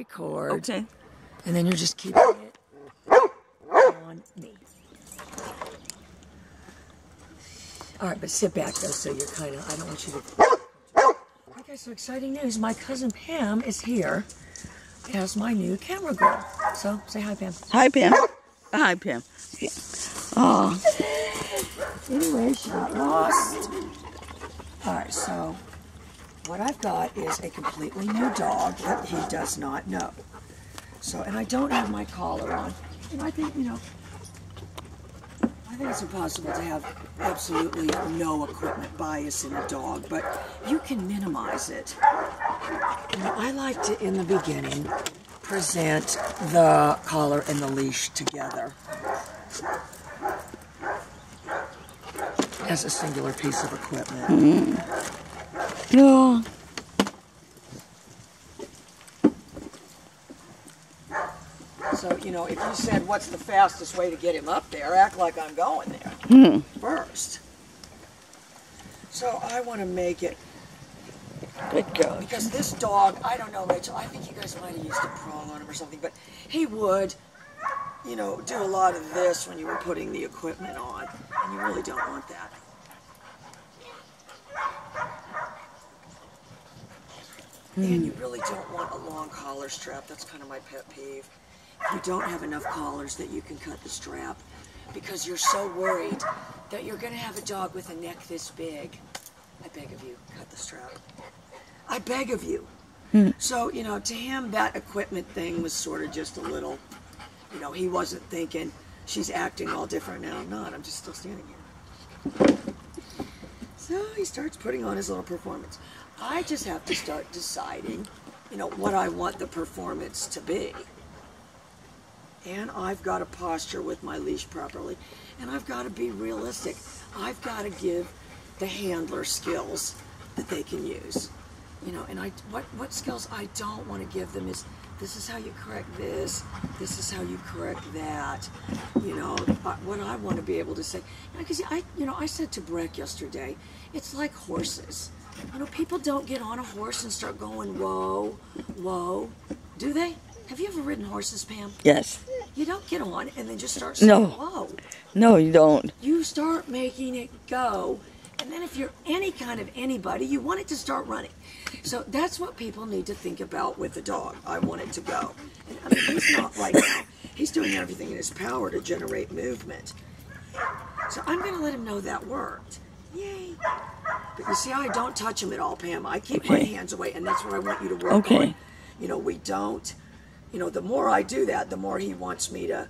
record. Okay. And then you're just keeping it on me. All right, but sit back though, so you're kind of, I don't want you to. Okay, so exciting news. My cousin Pam is here as my new camera girl. So say hi, Pam. Hi, Pam. Hi, Pam. Yeah. Oh. Anyway, she got lost. All right, so what I've got is a completely new dog that he does not know. So, and I don't have my collar on. And I think, you know, I think it's impossible to have absolutely no equipment bias in a dog, but you can minimize it. Now, I like to, in the beginning, present the collar and the leash together as a singular piece of equipment. No. So, you know, if you said, what's the fastest way to get him up there, act like I'm going there first. So I want to make it, Good girl. because this dog, I don't know, Rachel, I think you guys might have used a prong on him or something, but he would, you know, do a lot of this when you were putting the equipment on, and you really don't want that. And you really don't want a long collar strap. That's kind of my pet peeve. If you don't have enough collars that you can cut the strap, because you're so worried that you're going to have a dog with a neck this big. I beg of you, cut the strap. I beg of you. So, you know, to him, that equipment thing was sort of just a little, you know, he wasn't thinking, she's acting all different now. I'm not. I'm just still standing here. So he starts putting on his little performance. I just have to start deciding, you know, what I want the performance to be. And I've got to posture with my leash properly. And I've got to be realistic. I've got to give the handler skills that they can use. You know, and what skills I don't want to give them is, this is how you correct this is how you correct that. You know, what I want to be able to say. Because I said to Breck yesterday, it's like horses. You know, people don't get on a horse and start going, whoa, whoa. Do they? Have you ever ridden horses, Pam? Yes. You don't get on and then just start saying, whoa. No, you don't. You start making it go. And then if you're any kind of anybody, you want it to start running. So that's what people need to think about with the dog. I want it to go. And I mean, he's not right now. He's doing everything in his power to generate movement. So I'm going to let him know that worked. Yay. But you see how I don't touch him at all, Pam. I keep my hands away, and that's what I want you to work on. You know, we don't, you know, the more I do that, the more he wants me to,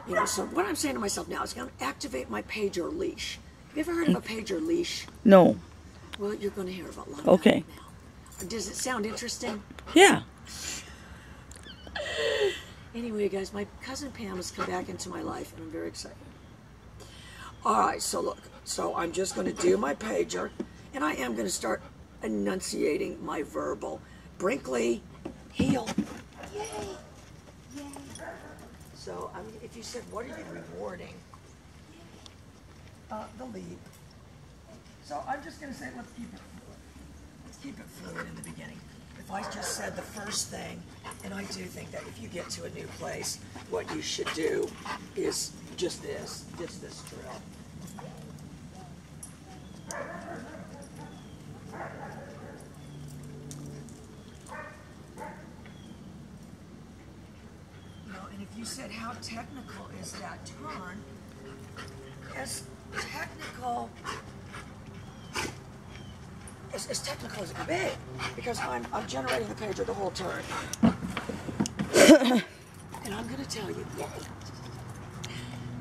you know, so what I'm saying to myself now is I'm going to activate my pager leash. Have you ever heard of a pager leash? No. Well, you're going to hear about a lot about it now. Does it sound interesting? Yeah. Anyway, guys, my cousin Pam has come back into my life, and I'm very excited. All right, so look. So I'm just going to do my pager, and I am going to start enunciating my verbal. Brinkley, heel. Yay. Yay. So, I mean, if you said, what are you rewarding? The lead. So I'm just going to say, let's keep it fluid. Let's keep it fluid in the beginning. If I just said the first thing, and I do think that if you get to a new place, what you should do is just this drill. You know, and if you said, how technical is that turn? As technical as it can be, because I'm generating the pager the whole turn. And I'm going to tell you, yay.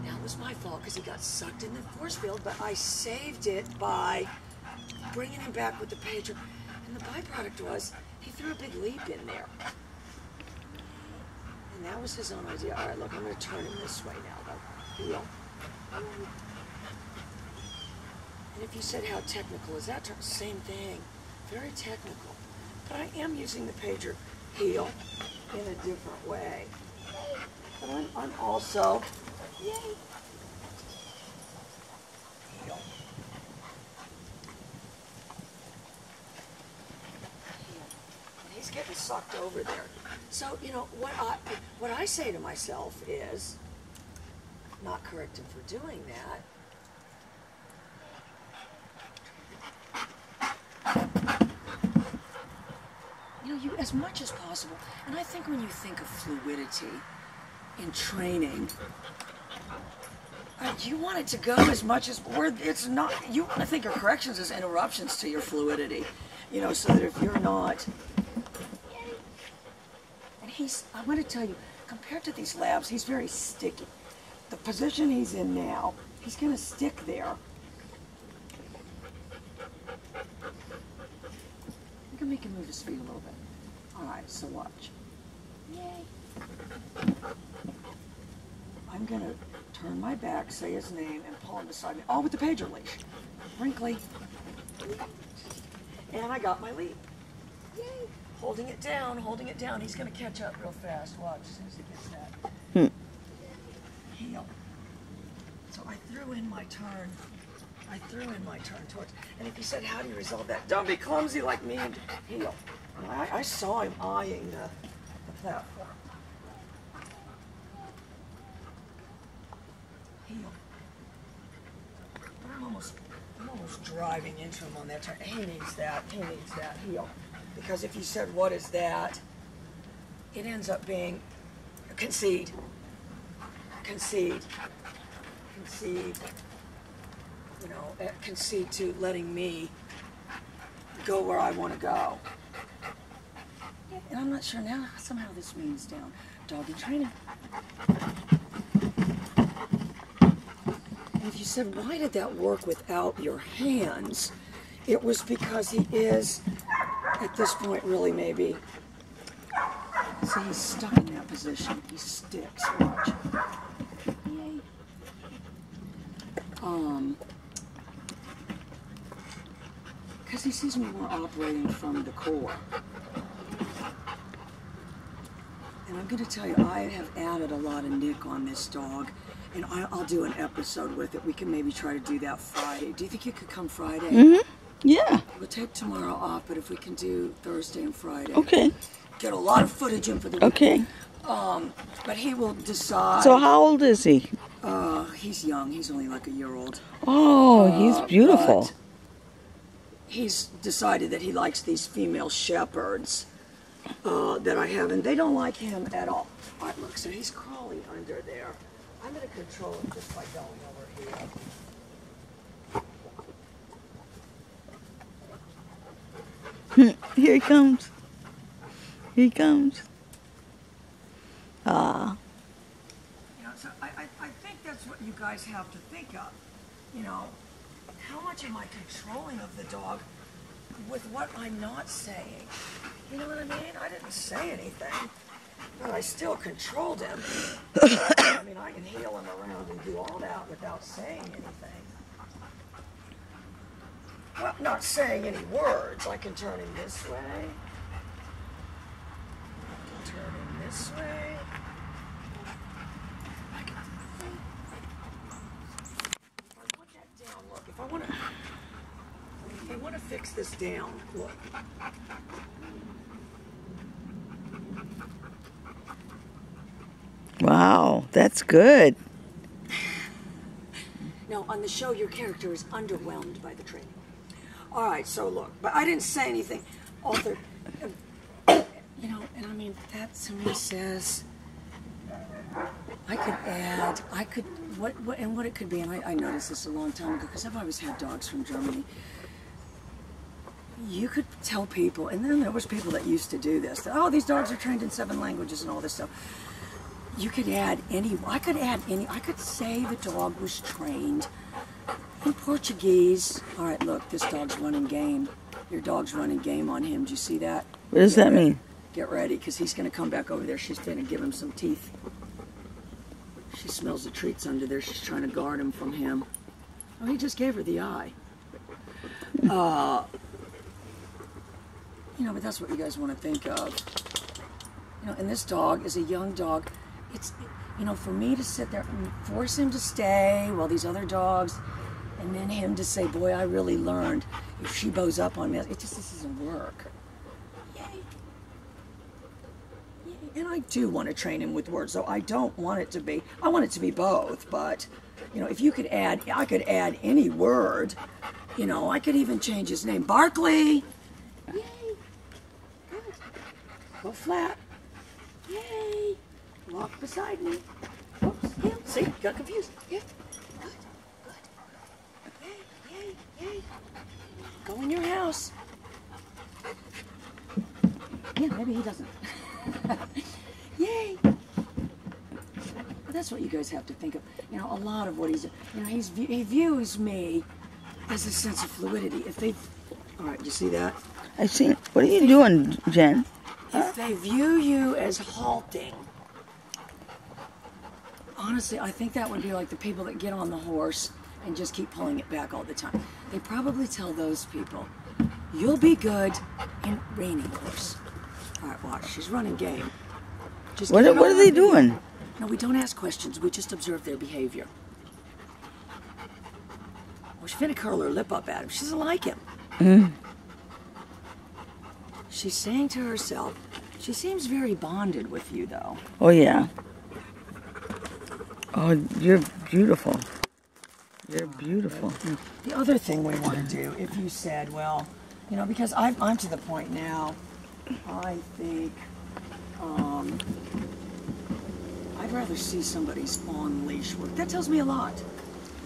Now, it was my fault because he got sucked in the force field, but I saved it by bringing him back with the pager. And the byproduct was, he threw a big leap in there. And that was his own idea. All right, look, I'm going to turn him this way now, though. Heel. And if you said, how technical is that? Same thing. Very technical. But I am using the pager heel in a different way. But I'm also, yay, heel. it's getting sucked over there. So, you know, what I say to myself is, not correct him for doing that. You know, you, as much as possible, and I think when you think of fluidity in training, you want it to go as much as where it's not. You want to think of corrections as interruptions to your fluidity, you know, so that if you're not. And I'm going to tell you, compared to these labs, he's very sticky. The position he's in now, he's going to stick there. You can make him move his feet a little bit. All right, so watch. Yay. I'm going to turn my back, say his name, and pull him beside me. All with the pager leash. Brinkley. And I got my lead. Yay. Holding it down, holding it down. He's going to catch up real fast. Watch, as soon as he gets that. Heel. So I threw in my turn. Towards. And if you said, how do you resolve that? Don't be clumsy like me and heel. And I saw him eyeing the platform. Heel. I'm almost driving into him on that turn. He needs that. Heel. Because if you said, what is that? It ends up being concede. You know, concede to letting me go where I want to go. And I'm not sure now, somehow this means down. Doggy training. And if you said, why did that work without your hands? It was because he is, at this point, really maybe. See, he's stuck in that position. He sticks. Watch. Yay. Because he sees me more operating from the core. And I'm going to tell you, I have added a lot of nick on this dog, and I'll do an episode with it. We can maybe try to do that Friday. Do you think you could come Friday? Mm-hmm. Yeah. We'll take tomorrow off, but if we can do Thursday and Friday. Okay. Get a lot of footage in for the week. Okay. But he will decide. So how old is he? He's young. He's only like a year old. Oh, he's beautiful. But he's decided that he likes these female shepherds that I have, and they don't like him at all. All right, look, so he's crawling under there. I'm going to control him just by going over here. Here he comes. Here he comes. You know, so I think that's what you guys have to think of. You know, how much am I controlling of the dog with what I'm not saying? You know what I mean? I didn't say anything, but I still controlled him. I mean, I can heel him around and do all that without saying anything. Well, not saying any words. I can turn him this way. I can turn him this way. I can... If I want that down, look, if I want to fix this down, look. Wow, that's good. Now, on the show, your character is underwhelmed by the training. All right, so look, but I didn't say anything. Author, you know, and I mean, that to me says I could, what it could be, and I noticed this a long time ago, because I've always had dogs from Germany. You could tell people, and then there was people that used to do this, that, oh, these dogs are trained in 7 languages and all this stuff. You could add I could say the dog was trained in Portuguese. All right, look, this dog's running game. Your dog's running game on him. Do you see that? What does that mean? Get ready, because he's going to come back over there. She's going to give him some teeth. She smells the treats under there. She's trying to guard him from him. Oh, he just gave her the eye. You know, but that's what you guys want to think of. You know, and this dog is a young dog. It's, you know, for me to sit there and force him to stay while these other dogs, and then him to say, boy, I really learned. If she bows up on me, it just doesn't work. Yay. And I do want to train him with words, so I don't want it to be, I want it to be both, but, you know, if you could add, I could add any word, you know, I could even change his name. Barkley! Yay! Good. Go flat. Yay! Walk beside me. Oops, yeah, see, got confused. Yeah, good, good. Yay, yay, yay. Go in your house. Yeah, maybe he doesn't. Yay! But that's what you guys have to think of. You know, a lot of what he's, you know, he views me as a sense of fluidity. If they, all right, you see that? I see. What are you doing, Jen? If they view you as halting, honestly, I think that would be like the people that get on the horse and just keep pulling it back all the time. They probably tell those people, you'll be good in reining horse. All right, watch. She's running game. Just What are they doing? No, we don't ask questions. We just observe their behavior. Well, she's finna curl her lip up at him. She doesn't like him. Mm. She's saying to herself, she seems very bonded with you, though. Oh, yeah. Oh, you're beautiful. You're beautiful. The other thing we want to do, if you said, well, you know, because I'm to the point now, I think I'd rather see somebody's on leash work. That tells me a lot.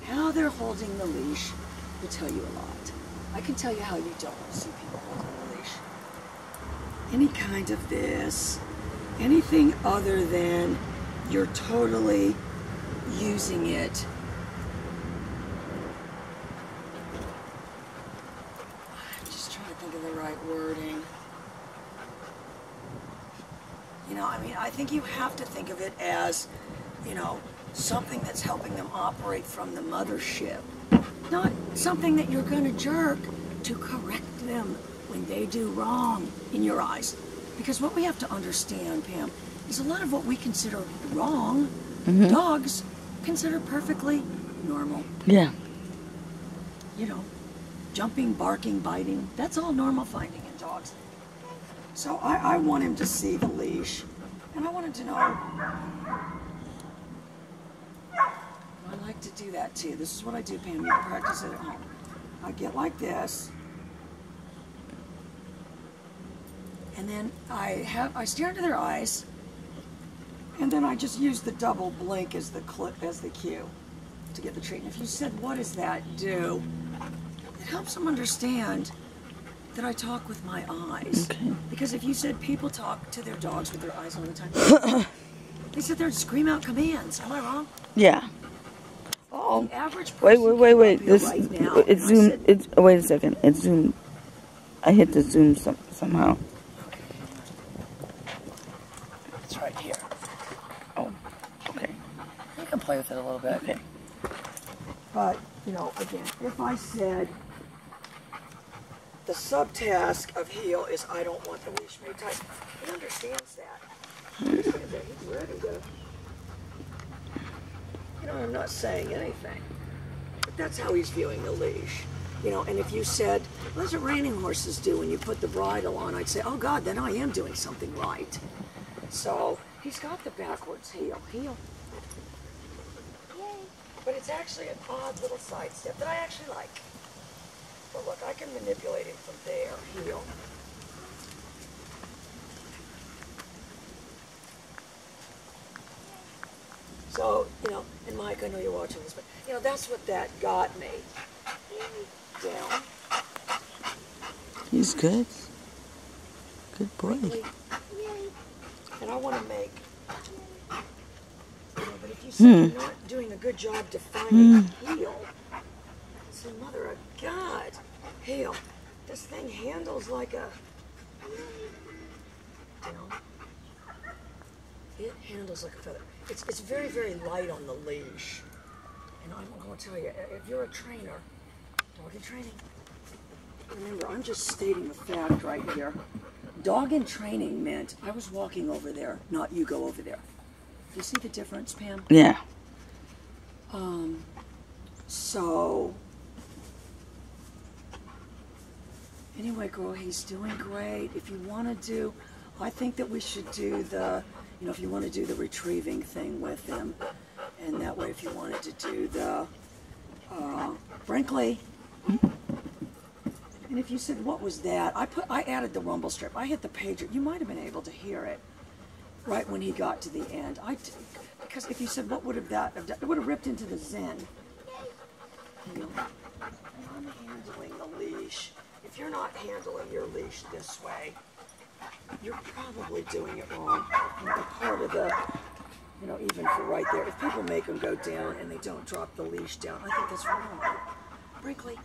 How they're holding the leash will tell you a lot. I can tell you how you don't want to see people holding the leash. Any kind of this, anything other than you're totally using it. I'm just trying to think of the right wording. You know, I mean, I think you have to think of it as, you know, something that's helping them operate from the mothership. Not something that you're going to jerk to correct them when they do wrong in your eyes. Because what we have to understand, Pam, is a lot of what we consider wrong, dogs consider perfectly normal. Yeah. You know, jumping, barking, biting, that's all normal finding in dogs. So I want him to see the leash, and I want him to know. I like to do that too. This is what I do, Pam. You can practice it at home. I get like this, and then I stare into their eyes, and then I just use the double blink as the cue to get the treat. And if you said, "What does that do?" It helps them understand that I talk with my eyes. Okay. Because if you said people talk to their dogs with their eyes all the time, they sit there and scream out commands. Am I wrong? Yeah. Oh. The average person Wait. This right now, it's zoomed. Wait a second. It's zoomed. I hit the zoom somehow. Okay. It's right here. Oh. Okay. You can play with it a little bit. Okay. But, you know, again, if I said the subtask of heel is I don't want the leash very tight, he understands that. He understands that. He's ready to. You know, I'm not saying anything. But that's how he's viewing the leash. You know, and if you said, well, that's what reining horses do when you put the bridle on, I'd say, oh God, then I am doing something right. So he's got the backwards heel. Yay. But it's actually an odd little side step that I actually like. But look, I can manipulate him from there, heel. So, you know, and Mike, I know you're watching this, but, you know, that's what that got me. Down. He's good. Good boy. Yay. And I want to make, you know, but if you say you're not doing a good job defining heel, so mother of God, heel, this thing handles like a, you know, it handles like a feather. It's very, very light on the leash. And I'm going to tell you, if you're a trainer, dog in training, remember, I'm just stating the fact right here. Dog in training meant I was walking over there, not you go over there. You see the difference, Pam? Yeah. So, anyway, girl, he's doing great. If you want to do I think that we should do the, you know, if you want to do the retrieving thing with him, and that way if you wanted to do the, Brinkley. And if you said, what was that? I added the rumble strip. I hit the pager. You might have been able to hear it right when he got to the end. Because if you said, what would have that have done? It would have ripped into the Zen. You know, I'm handling the leash. If you're not handling your leash this way, you're probably doing it wrong. And part of the, you know, even for right there, if people make them go down and they don't drop the leash down, I think that's wrong. Brinkley,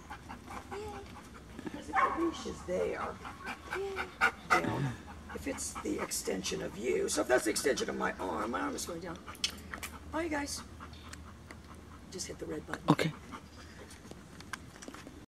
because if the leash is there, down, if it's the extension of you, so if that's the extension of my arm is going down. Bye, you guys. Just hit the red button. Okay.